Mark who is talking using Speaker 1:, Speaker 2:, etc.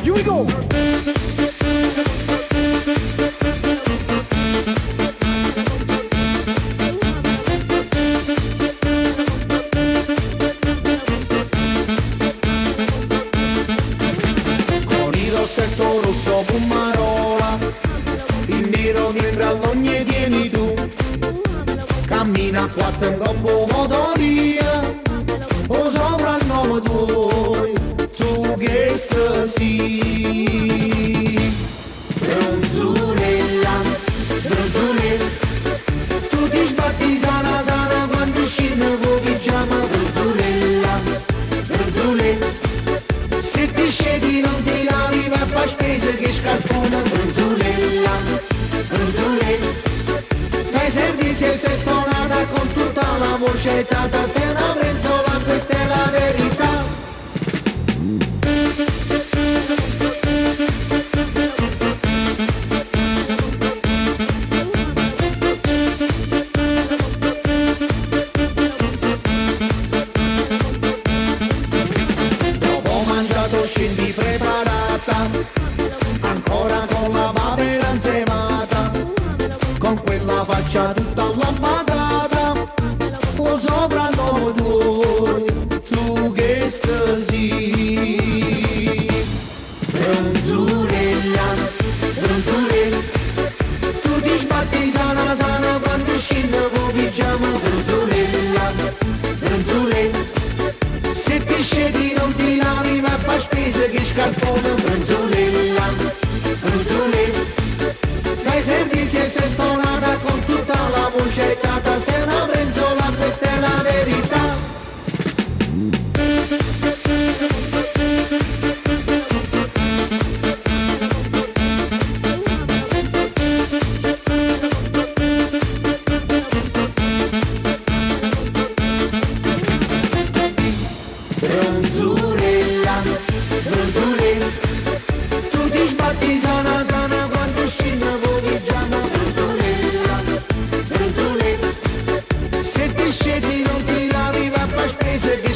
Speaker 1: Here we go!
Speaker 2: Con il rossetto rosso Pumarola, il nero dietro all'ogni tieni tu, cammina a quattro in coppo motoria, o sopra il nome tuo, tu che sì. Bronzulella, bronzulella, tu ti sbatti sana sana quando scende con pigiama. Bronzulella, bronzulella, se ti scedi non ti lavi ma fa spese che scarpona. Bronzulella, bronzulella, fai servizi e sei stonata con tutta la voce alzata. Sei una bronzola, questa è la verità. Scendi preparata, ancora con la papera inzemata, con quella faccia tutta lampadata, o sopra il nome tuo, tu che sì. Bronzulella, bronzulella, tu ti sbatti sana sana quando scende con pigiama. Bronzulella, bronzulella, se ti scedi non ti lavi ma fa spese che scarpone. Bronzulella, bronzulella, fai servizi e sei stonata con tutta la voce alzata. Sei una bronzola, questa è la verità. Bronzulella, bronzulella, tu ti sbatti sana sana quando scende con pigiama. Bronzulella, bronzulella, se ti scedi non ti lavi va a far spese che